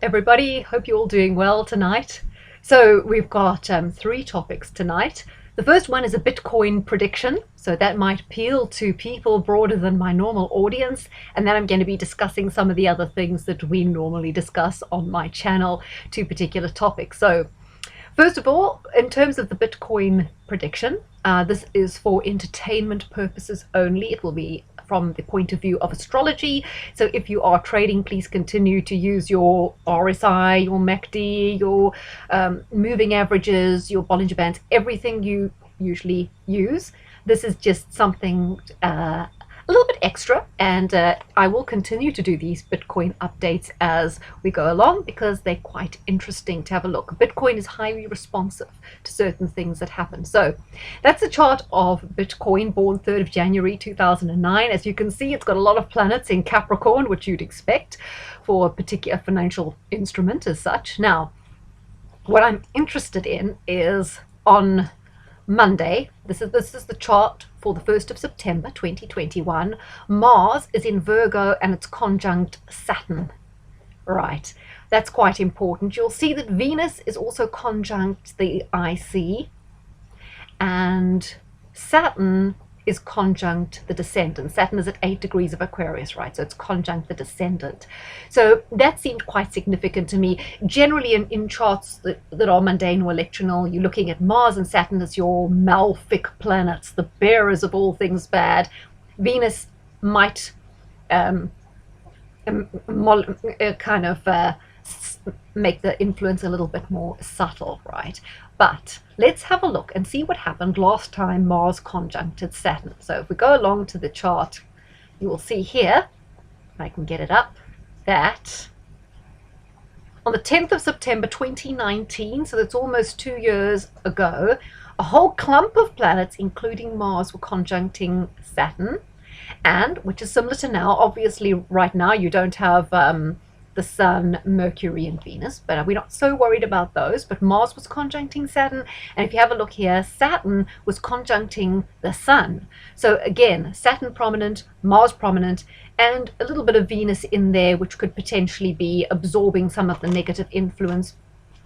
everybody. Hope you're all doing well tonight. So we've got three topics tonight. The first one is a Bitcoin prediction, so that might appeal to people broader than my normal audience. And then I'm going to be discussing some of the other things that we normally discuss on my channel, two particular topics. So first of all, in terms of the Bitcoin prediction, this is for entertainment purposes only. It will be from the point of view of astrology. So if you are trading, please continue to use your RSI, your MACD, your moving averages, your Bollinger Bands, everything you usually use. This is just something a little bit extra, and I will continue to do these Bitcoin updates as we go along because they're quite interesting to have a look. Bitcoin is highly responsive to certain things that happen. So that's a chart of Bitcoin, born 3rd of January 2009. As you can see, it's got a lot of planets in Capricorn, which you'd expect for a particular financial instrument as such. Now, what I'm interested in is on Monday, this is the chart for the 1st of September 2021. Mars is in Virgo and it's conjunct Saturn. Right, that's quite important. You'll see that Venus is also conjunct the IC, and Saturn is conjunct the descendant. Saturn is at 8 degrees of Aquarius, right? So it's conjunct the descendant. So that seemed quite significant to me. Generally in charts that are mundane or electional, you're looking at Mars and Saturn as your malefic planets, the bearers of all things bad. Venus might make the influence a little bit more subtle, right? But let's have a look and see what happened last time Mars conjuncted Saturn. So if we go along to the chart, you will see here, if I can get it up, that on the 10th of September 2019, so that's almost 2 years ago, a whole clump of planets, including Mars, were conjuncting Saturn. And, which is similar to now, obviously right now you don't have the Sun, Mercury, and Venus, but we're not so worried about those. But Mars was conjuncting Saturn, and if you have a look here, Saturn was conjuncting the Sun. So again, Saturn prominent, Mars prominent, and a little bit of Venus in there, which could potentially be absorbing some of the negative influence,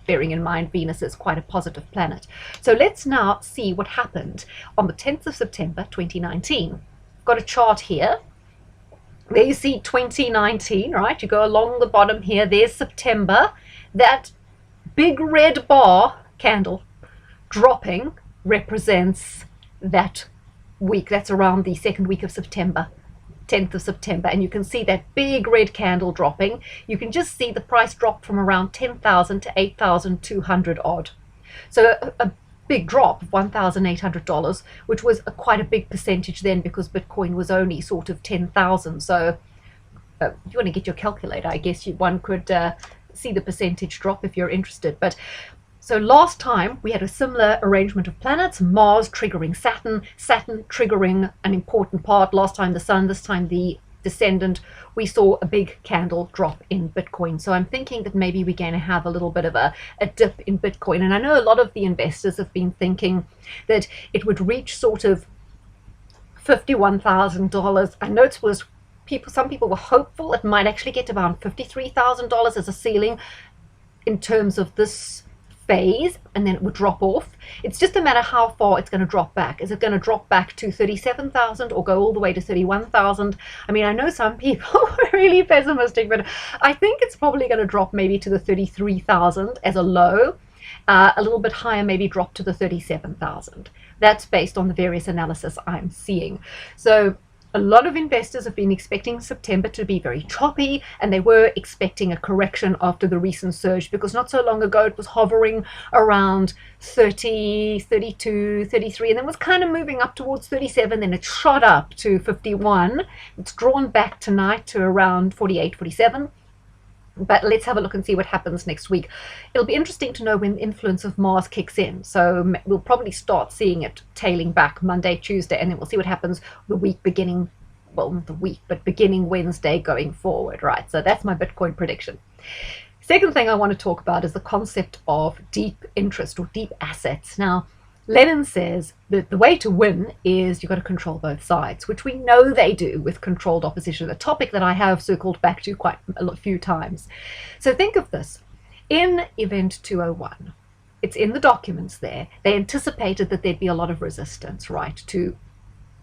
bearing in mind Venus is quite a positive planet. So let's now see what happened on the 10th of September 2019. I've got a chart here. There you see 2019, right? You go along the bottom here, there's September. That big red bar candle dropping represents that week. That's around the second week of September, 10th of September. And you can see that big red candle dropping. You can just see the price drop from around 10,000 to 8,200 odd. So a big drop of $1,800, which was quite a big percentage then because Bitcoin was only sort of 10,000. So if you want to get your calculator, I guess one could see the percentage drop if you're interested. But so last time we had a similar arrangement of planets, Mars triggering Saturn, Saturn triggering an important part. Last time the Sun, this time the descendant. We saw a big candle drop in Bitcoin. So I'm thinking that maybe we're going to have a little bit of a dip in Bitcoin. And I know a lot of the investors have been thinking that it would reach sort of $51,000. I know it was some people were hopeful it might actually get around $53,000 as a ceiling in terms of this phase, and then it would drop off. It's just a matter how far it's going to drop back. Is it going to drop back to 37,000 or go all the way to 31,000? I mean, I know some people are really pessimistic, but I think it's probably going to drop maybe to the 33,000 as a low. A little bit higher, maybe drop to the 37,000. That's based on the various analysis I'm seeing. So a lot of investors have been expecting September to be very choppy, and they were expecting a correction after the recent surge, because not so long ago it was hovering around 30, 32, 33, and then was kind of moving up towards 37. Then it shot up to 51. It's drawn back tonight to around 48, 47. But let's have a look and see what happens next week. It'll be interesting to know when the influence of Mars kicks in. So we'll probably start seeing it tailing back Monday, Tuesday, and then we'll see what happens the week beginning, well, not the week, but beginning Wednesday going forward, right? So that's my Bitcoin prediction. Second thing I want to talk about is the concept of deep interest or deep assets. Now, Lenin says that the way to win is you've got to control both sides, which we know they do with controlled opposition, a topic that I have circled back to quite a few times. So think of this. In Event 201, it's in the documents there, they anticipated that there'd be a lot of resistance, right, to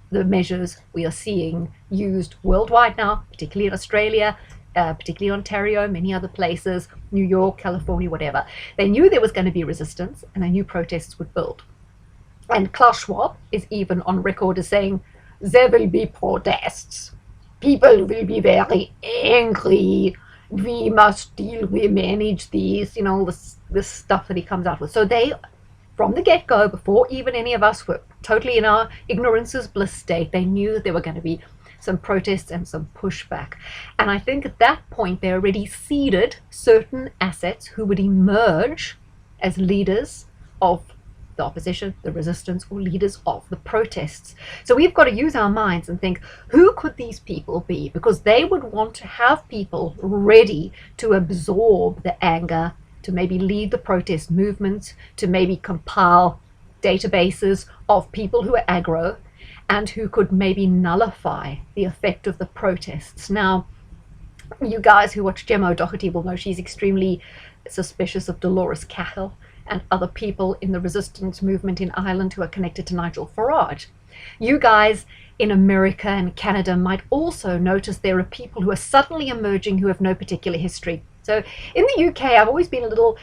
the measures we are seeing used worldwide now, particularly in Australia, particularly Ontario, many other places, New York, California, whatever. They knew there was going to be resistance, and they knew protests would build. And Klaus Schwab is even on record as saying, there will be protests. People will be very angry. We must manage these, this stuff that he comes out with. So they, from the get-go, before even any of us were totally in our ignorance's bliss state, they knew that there were going to be some protests and some pushback. And I think at that point they already seeded certain assets who would emerge as leaders of the opposition, the resistance, or leaders of the protests. So we've got to use our minds and think, who could these people be? Because they would want to have people ready to absorb the anger, to maybe lead the protest movement, to maybe compile databases of people who are aggro and who could maybe nullify the effect of the protests. Now, you guys who watch Gemma O'Doherty will know she's extremely suspicious of Dolores Cahill and other people in the resistance movement in Ireland who are connected to Nigel Farage. You guys in America and Canada might also notice there are people who are suddenly emerging who have no particular history. So in the UK, I've always been a little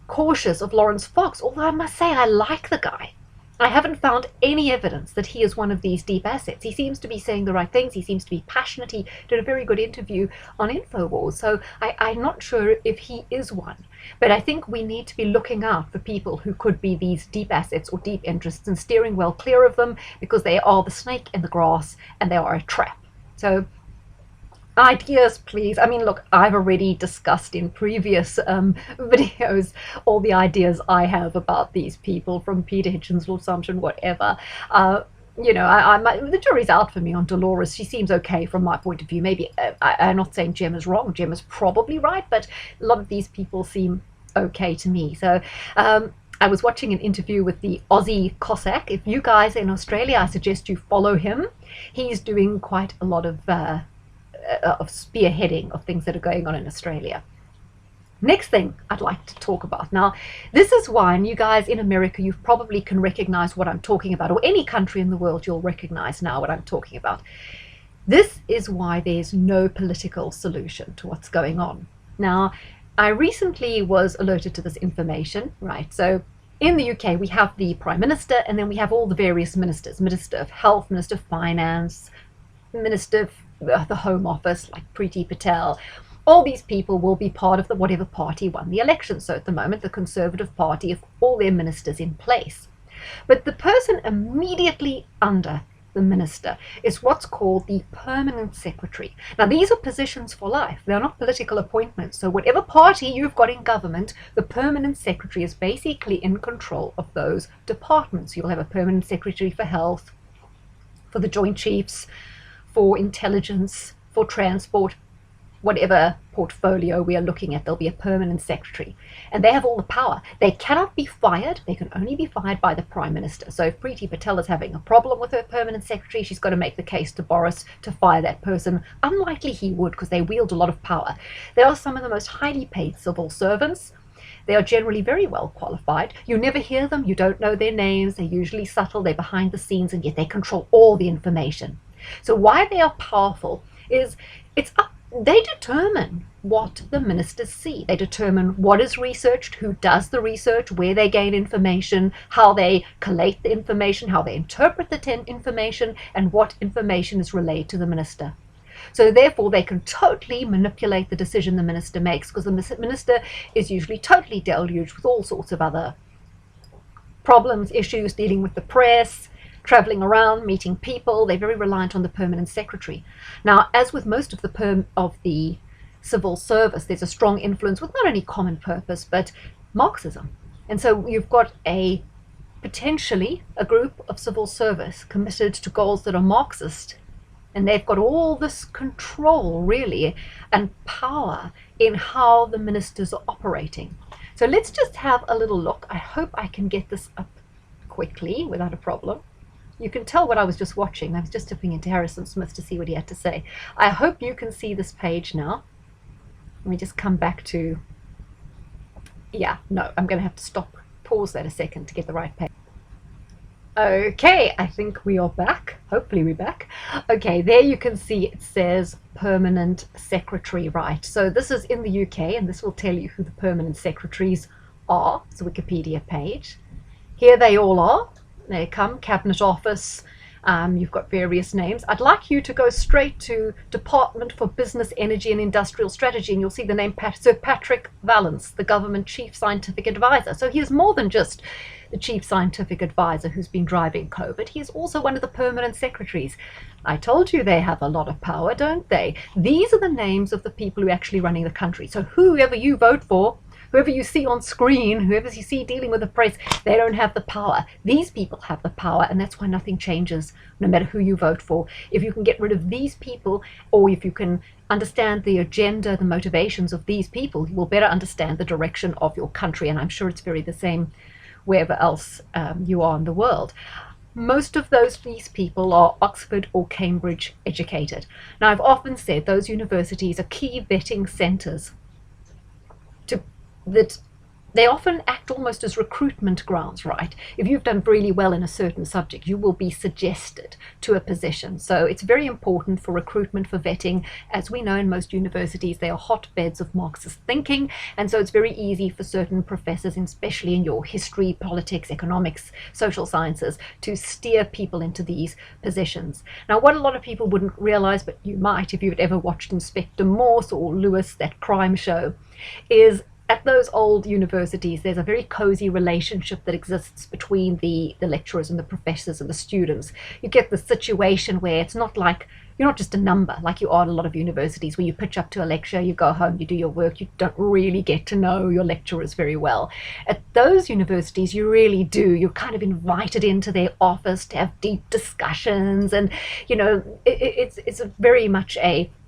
cautious of Lawrence Fox, although I must say I like the guy. I haven't found any evidence that he is one of these deep assets. He seems to be saying the right things. He seems to be passionate. He did a very good interview on InfoWars. So I'm not sure if he is one. But I think we need to be looking out for people who could be these deep assets or deep interests and steering well clear of them, because they are the snake in the grass and they are a trap. So ideas, please. I mean, look, I've already discussed in previous videos all the ideas I have about these people, from Peter Hitchens, Lord Sumption, whatever. The jury's out for me on Dolores. She seems okay from my point of view. Maybe I'm not saying Gemma's wrong. Gemma's probably right, but a lot of these people seem okay to me. So I was watching an interview with the Aussie Cossack. If you guys are in Australia, I suggest you follow him. He's doing quite a lot of spearheading of things that are going on in Australia. Next thing I'd like to talk about. Now, this is why, and you guys in America, you probably can recognize what I'm talking about, or any country in the world, you'll recognize now what I'm talking about. This is why there's no political solution to what's going on. Now, I recently was alerted to this information, right? So in the UK, we have the Prime Minister, and then we have all the various ministers: Minister of Health, Minister of Finance, Minister of the Home Office, like Priti Patel. All these people will be part of the whatever party won the election. So at the moment, the Conservative Party have all their ministers in place. But the person immediately under the minister is what's called the permanent secretary. Now, these are positions for life. They're not political appointments. So whatever party you've got in government, the permanent secretary is basically in control of those departments. You'll have a permanent secretary for health, for the Joint Chiefs, for intelligence, for transport, whatever portfolio we are looking at, there'll be a permanent secretary. And they have all the power. They cannot be fired. They can only be fired by the Prime Minister. So if Priti Patel is having a problem with her permanent secretary, she's got to make the case to Boris to fire that person. Unlikely he would, because they wield a lot of power. They are some of the most highly paid civil servants. They are generally very well qualified. You never hear them. You don't know their names. They're usually subtle. They're behind the scenes, and yet they control all the information. So why they are powerful is they determine what the ministers see. They determine what is researched, who does the research, where they gain information, how they collate the information, how they interpret the information, and what information is relayed to the minister. So therefore, they can totally manipulate the decision the minister makes, because the minister is usually totally deluged with all sorts of other problems, issues, dealing with the press, traveling around, meeting people. They're very reliant on the permanent secretary. Now, as with most of the civil service, there's a strong influence with not only common purpose, but Marxism. And so you've got potentially a group of civil service committed to goals that are Marxist, and they've got all this control, really, and power in how the ministers are operating. So let's just have a little look. I hope I can get this up quickly without a problem. You can tell what I was just watching. I was just dipping into Harrison Smith to see what he had to say. I hope you can see this page now. Let me just come back to, yeah, no, I'm going to have to pause that a second to get the right page. Okay, I think we are back. Hopefully we're back. Okay, there you can see it says permanent secretary, right? So this is in the UK, and this will tell you who the permanent secretaries are. It's a Wikipedia page. Here they all are. They come, Cabinet Office. You've got various names. I'd like you to go straight to Department for Business, Energy and Industrial Strategy, and you'll see the name Sir Patrick Vallance, the Government Chief Scientific Advisor. So he is more than just the Chief Scientific Advisor who's been driving COVID. He is also one of the permanent secretaries. I told you they have a lot of power, don't they? These are the names of the people who are actually running the country. So whoever you vote for, whoever you see on screen, whoever you see dealing with the press, they don't have the power. These people have the power, and that's why nothing changes, no matter who you vote for. If you can get rid of these people, or if you can understand the agenda, the motivations of these people, you will better understand the direction of your country, and I'm sure it's very the same wherever else you are in the world. Most of these people are Oxford or Cambridge educated. Now, I've often said those universities are key vetting centres that they often act almost as recruitment grounds, right? If you've done really well in a certain subject, you will be suggested to a position. So it's very important for recruitment, for vetting. As we know, in most universities, they are hotbeds of Marxist thinking. And so it's very easy for certain professors, especially in your history, politics, economics, social sciences, to steer people into these positions. Now, what a lot of people wouldn't realize, but you might if you'd ever watched Inspector Morse or Lewis, that crime show, is at those old universities, there's a very cozy relationship that exists between the lecturers and the professors and the students. You get the situation where it's not like you're not just a number like you are at a lot of universities where you pitch up to a lecture, you go home, you do your work, you don't really get to know your lecturers very well. At those universities, you really do. You're kind of invited into their office to have deep discussions, and it's a very much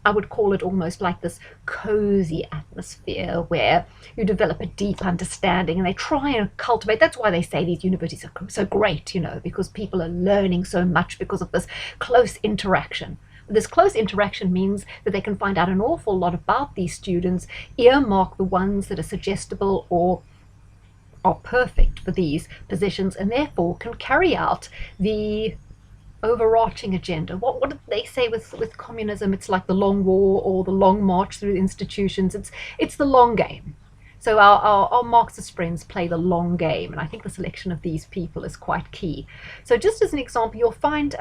I would call it almost like this cozy atmosphere where you develop a deep understanding, and they try and cultivate. That's why they say these universities are so great, because people are learning so much because of this close interaction. This close interaction means that they can find out an awful lot about these students, earmark the ones that are suggestible or are perfect for these positions, and therefore can carry out the overarching agenda. What did they say with communism? It's like the long war or the long march through institutions. It's the long game. So our Marxist friends play the long game, and I think the selection of these people is quite key. So just as an example, you'll find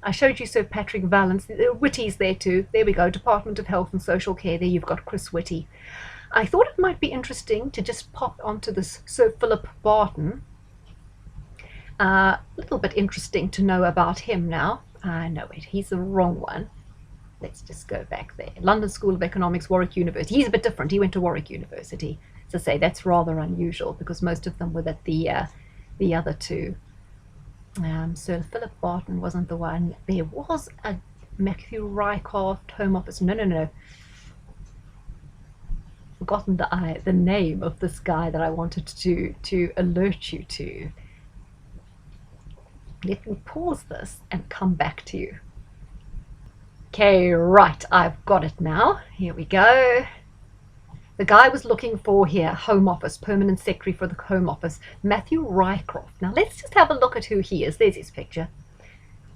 I showed you Sir Patrick Vallance. Whitty's there too. There we go. Department of Health and Social Care. There you've got Chris Whitty. I thought it might be interesting to just pop onto this Sir Philip Barton. A little bit interesting to know about him now. No, wait, he's the wrong one. Let's just go back there. London School of Economics, Warwick University. He's a bit different. He went to Warwick University. So say that's rather unusual because most of them were at the other two. Sir Philip Barton wasn't the one. There was a Matthew Rycroft, Home Office. No. Forgotten the name of this guy that I wanted to alert you to. Let me pause this and come back to you. Okay, right, I've got it now. Here we go. The guy was looking for here, Home Office, Permanent Secretary for the Home Office, Matthew Rycroft. Now let's just have a look at who he is. There's his picture.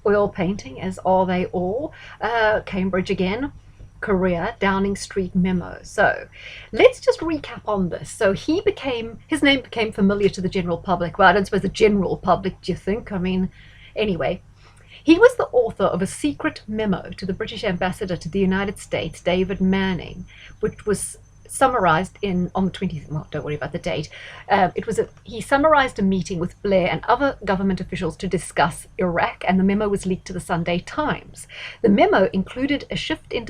Oil painting, as are they all. Cambridge again. Career, Downing Street memo. So let's just recap on this. So his name became familiar to the general public. Well, I don't suppose the general public, do you think? I mean, anyway, he was the author of a secret memo to the British ambassador to the United States, David Manning, which was summarized on the 20th, well, don't worry about the date. He summarized a meeting with Blair and other government officials to discuss Iraq, and the memo was leaked to the Sunday Times. The memo included a shift in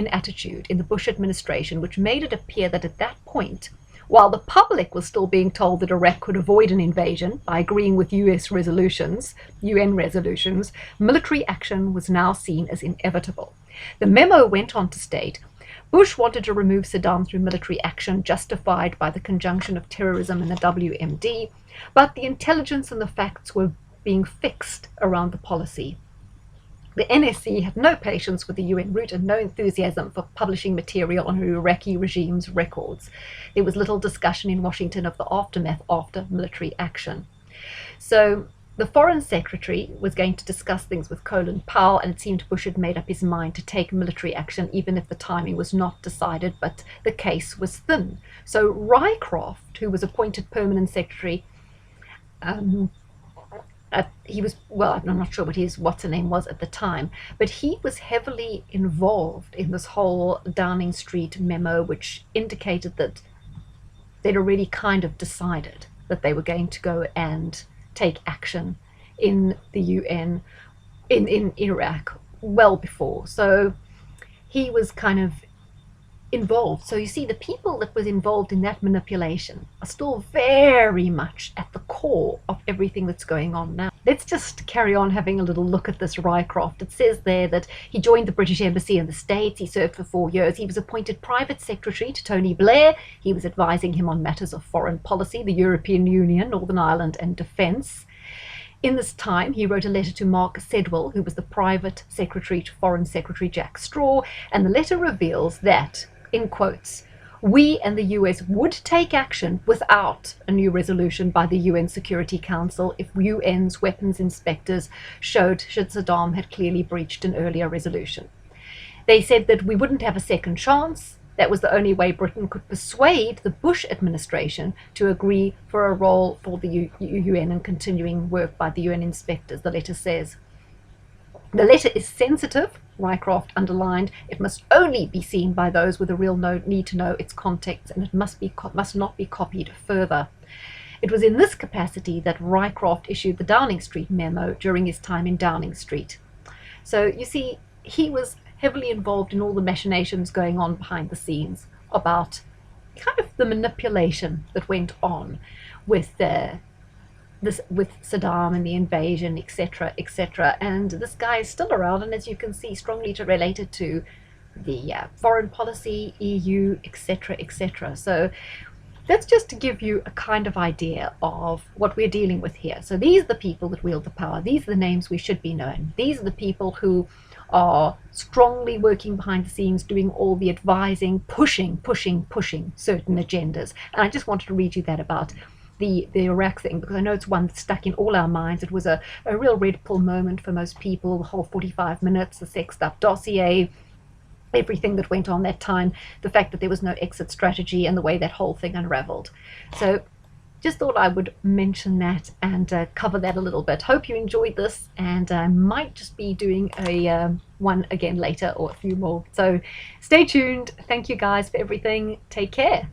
attitude in the Bush administration, which made it appear that at that point, while the public was still being told that Iraq could avoid an invasion by agreeing with UN resolutions, military action was now seen as inevitable. The memo went on to state, Bush wanted to remove Saddam through military action justified by the conjunction of terrorism and the WMD, but the intelligence and the facts were being fixed around the policy. The NSC had no patience with the UN route and no enthusiasm for publishing material on the Iraqi regime's records. There was little discussion in Washington of the aftermath after military action. So the Foreign Secretary was going to discuss things with Colin Powell, and it seemed Bush had made up his mind to take military action even if the timing was not decided, but the case was thin. So Rycroft, who was appointed Permanent Secretary, he was, well, I'm not sure what his what's her name was at the time, but he was heavily involved in this whole Downing Street memo, which indicated that they'd already kind of decided that they were going to go and take action in the UN in Iraq well before. So he was kind of involved. So you see, the people that was involved in that manipulation are still very much at the core of everything that's going on now. Let's just carry on having a little look at this Rycroft. It says there that he joined the British Embassy in the States. He served for 4 years. He was appointed private secretary to Tony Blair. He was advising him on matters of foreign policy, the European Union, Northern Ireland, and defence. In this time, he wrote a letter to Mark Sedwill, who was the private secretary to Foreign Secretary Jack Straw, and the letter reveals that, in quotes, we and the US would take action without a new resolution by the UN Security Council if UN's weapons inspectors showed Saddam had clearly breached an earlier resolution. They said that we wouldn't have a second chance. That was the only way Britain could persuade the Bush administration to agree for a role for the UN and continuing work by the UN inspectors, the letter says. The letter is sensitive, Rycroft underlined. It must only be seen by those with a real need to know its context, and it must not be copied further. It was in this capacity that Rycroft issued the Downing Street memo during his time in Downing Street. So you see, he was heavily involved in all the machinations going on behind the scenes about kind of the manipulation that went on with with Saddam and the invasion, etc., etc. And this guy is still around, and as you can see, strongly related to the foreign policy, EU, etc., etc. So that's just to give you a kind of idea of what we're dealing with here. So these are the people that wield the power. These are the names we should be knowing. These are the people who are strongly working behind the scenes, doing all the advising, pushing certain agendas. And I just wanted to read you that about the Iraq thing, because I know it's one that's stuck in all our minds. It was a real red pill moment for most people, the whole 45 minutes, the sexed up dossier, everything that went on that time, the fact that there was no exit strategy, and the way that whole thing unraveled. So just thought I would mention that and cover that a little bit. Hope you enjoyed this, and I might just be doing a one again later, or a few more. So stay tuned. Thank you guys for everything. Take care.